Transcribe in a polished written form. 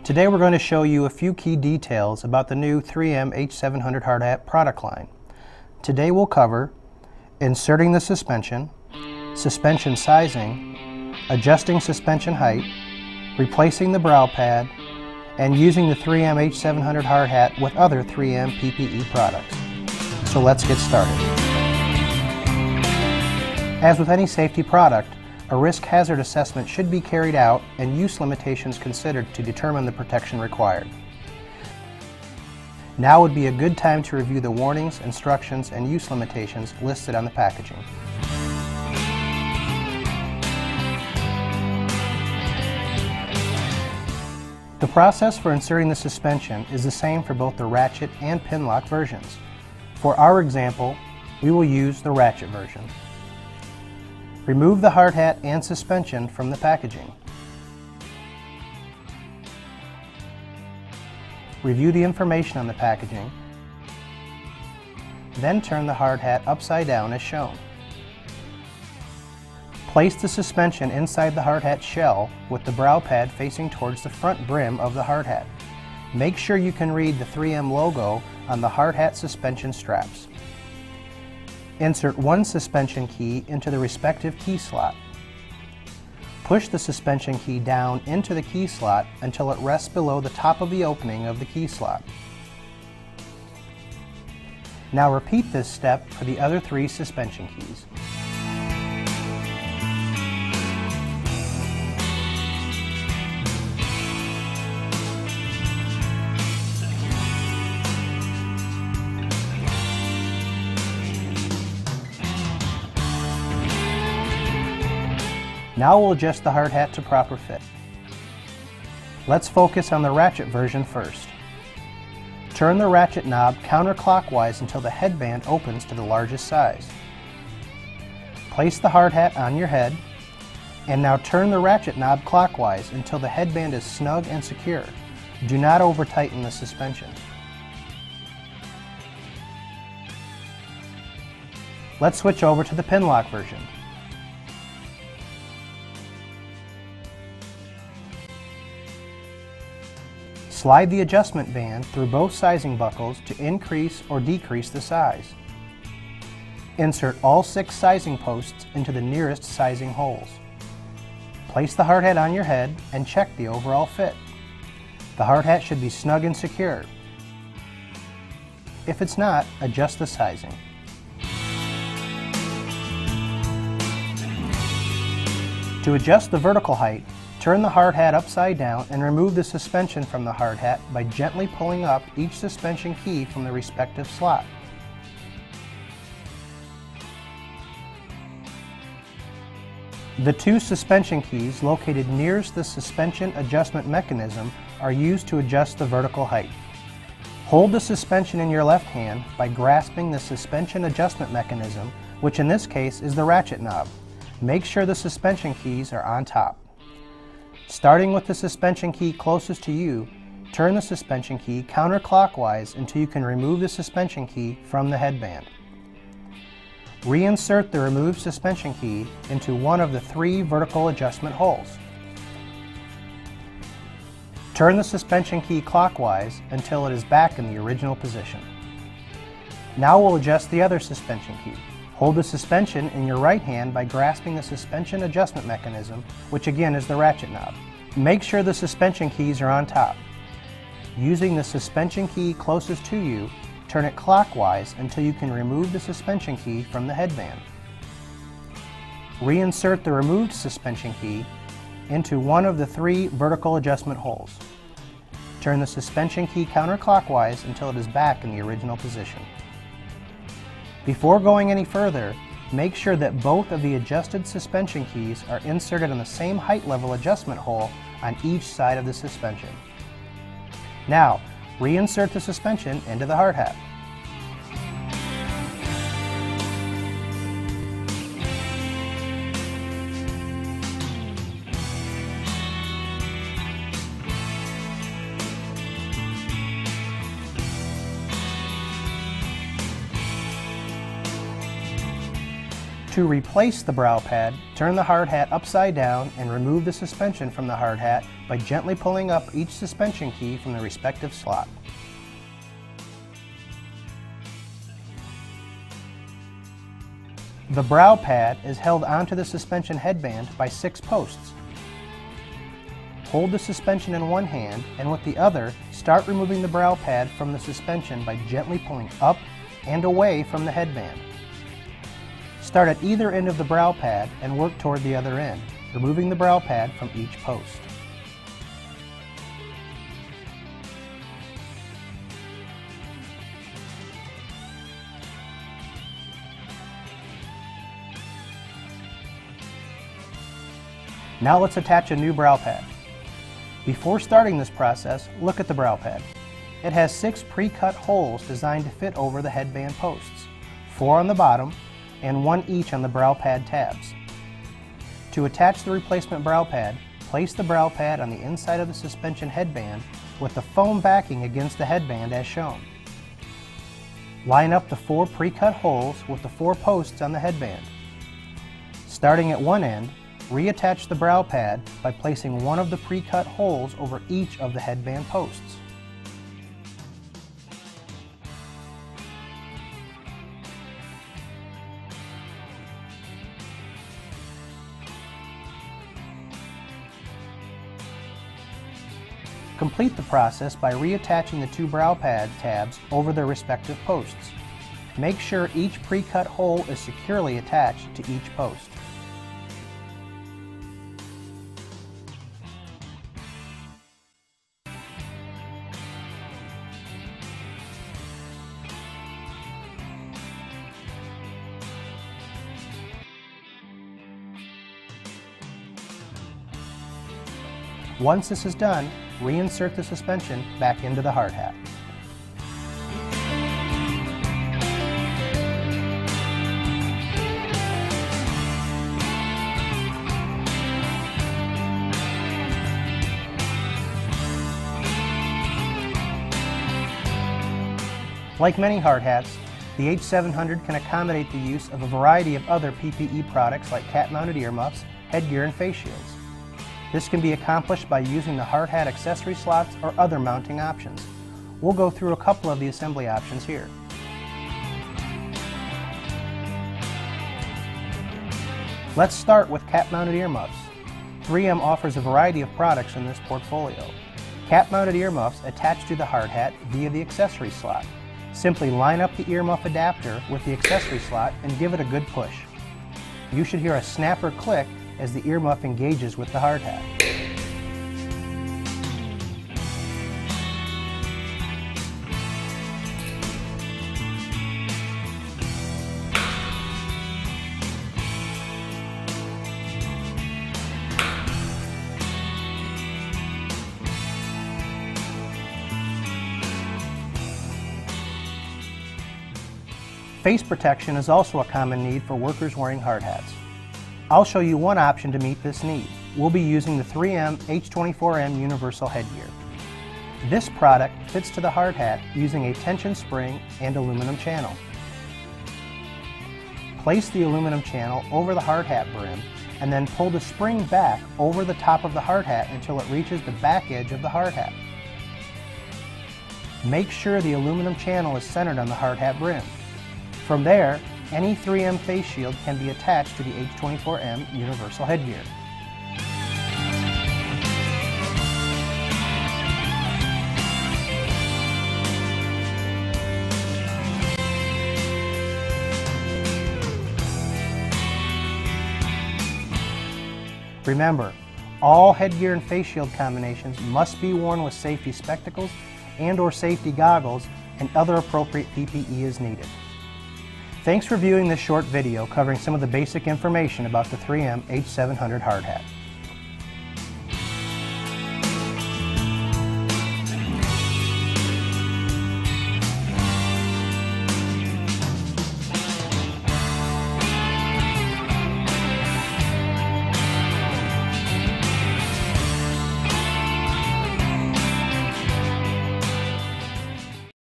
Today we're going to show you a few key details about the new 3M H700 hard hat product line. Today we'll cover inserting the suspension, suspension sizing, adjusting suspension height, replacing the brow pad, and using the 3M H700 hard hat with other 3M PPE products. So let's get started. As with any safety product, a risk hazard assessment should be carried out and use limitations considered to determine the protection required. Now would be a good time to review the warnings, instructions, and use limitations listed on the packaging. The process for inserting the suspension is the same for both the ratchet and pin lock versions. For our example, we will use the ratchet version. Remove the hard hat and suspension from the packaging. Review the information on the packaging. Then turn the hard hat upside down as shown. Place the suspension inside the hard hat shell with the brow pad facing towards the front brim of the hard hat. Make sure you can read the 3M logo on the hard hat suspension straps. Insert one suspension key into the respective key slot. Push the suspension key down into the key slot until it rests below the top of the opening of the key slot. Now repeat this step for the other three suspension keys. Now we'll adjust the hard hat to proper fit. Let's focus on the ratchet version first. Turn the ratchet knob counterclockwise until the headband opens to the largest size. Place the hard hat on your head, and now turn the ratchet knob clockwise until the headband is snug and secure. Do not over-tighten the suspension. Let's switch over to the pin lock version. Slide the adjustment band through both sizing buckles to increase or decrease the size. Insert all 6 sizing posts into the nearest sizing holes. Place the hard hat on your head and check the overall fit. The hard hat should be snug and secure. If it's not, adjust the sizing. To adjust the vertical height, turn the hard hat upside down and remove the suspension from the hard hat by gently pulling up each suspension key from the respective slot. The 2 suspension keys located nearest the suspension adjustment mechanism are used to adjust the vertical height. Hold the suspension in your left hand by grasping the suspension adjustment mechanism, which in this case is the ratchet knob. Make sure the suspension keys are on top. Starting with the suspension key closest to you, turn the suspension key counterclockwise until you can remove the suspension key from the headband. Reinsert the removed suspension key into one of the 3 vertical adjustment holes. Turn the suspension key clockwise until it is back in the original position. Now we'll adjust the other suspension key. Hold the suspension in your right hand by grasping the suspension adjustment mechanism, which again is the ratchet knob. Make sure the suspension keys are on top. Using the suspension key closest to you, turn it clockwise until you can remove the suspension key from the headband. Reinsert the removed suspension key into one of the 3 vertical adjustment holes. Turn the suspension key counterclockwise until it is back in the original position. Before going any further, make sure that both of the adjusted suspension keys are inserted on the same height level adjustment hole on each side of the suspension. Now, reinsert the suspension into the hard hat. To replace the brow pad, turn the hard hat upside down and remove the suspension from the hard hat by gently pulling up each suspension key from the respective slot. The brow pad is held onto the suspension headband by 6 posts. Hold the suspension in one hand and with the other, start removing the brow pad from the suspension by gently pulling up and away from the headband. Start at either end of the brow pad and work toward the other end, removing the brow pad from each post. Now let's attach a new brow pad. Before starting this process, look at the brow pad. It has 6 pre-cut holes designed to fit over the headband posts, 4 on the bottom and 1 each on the brow pad tabs. To attach the replacement brow pad, place the brow pad on the inside of the suspension headband with the foam backing against the headband as shown. Line up the 4 pre-cut holes with the 4 posts on the headband. Starting at one end, reattach the brow pad by placing one of the pre-cut holes over each of the headband posts. Complete the process by reattaching the 2 brow pad tabs over their respective posts. Make sure each pre-cut hole is securely attached to each post. Once this is done, reinsert the suspension back into the hard hat. Like many hard hats, the H700 can accommodate the use of a variety of other PPE products like cap-mounted earmuffs, headgear, and face shields. This can be accomplished by using the hard hat accessory slots or other mounting options. We'll go through a couple of the assembly options here. Let's start with cap-mounted earmuffs. 3M offers a variety of products in this portfolio. Cap-mounted earmuffs attach to the hard hat via the accessory slot. Simply line up the earmuff adapter with the accessory slot and give it a good push. You should hear a snap or click as the earmuff engages with the hard hat. Face protection is also a common need for workers wearing hard hats. I'll show you one option to meet this need. We'll be using the 3M H24M Universal Headgear. This product fits to the hard hat using a tension spring and aluminum channel. Place the aluminum channel over the hard hat brim and then pull the spring back over the top of the hard hat until it reaches the back edge of the hard hat. Make sure the aluminum channel is centered on the hard hat brim. From there, any 3M face shield can be attached to the H24M Universal Headgear. Remember, all headgear and face shield combinations must be worn with safety spectacles and/or safety goggles, and other appropriate PPE is needed. Thanks for viewing this short video covering some of the basic information about the 3M H700 hard hat.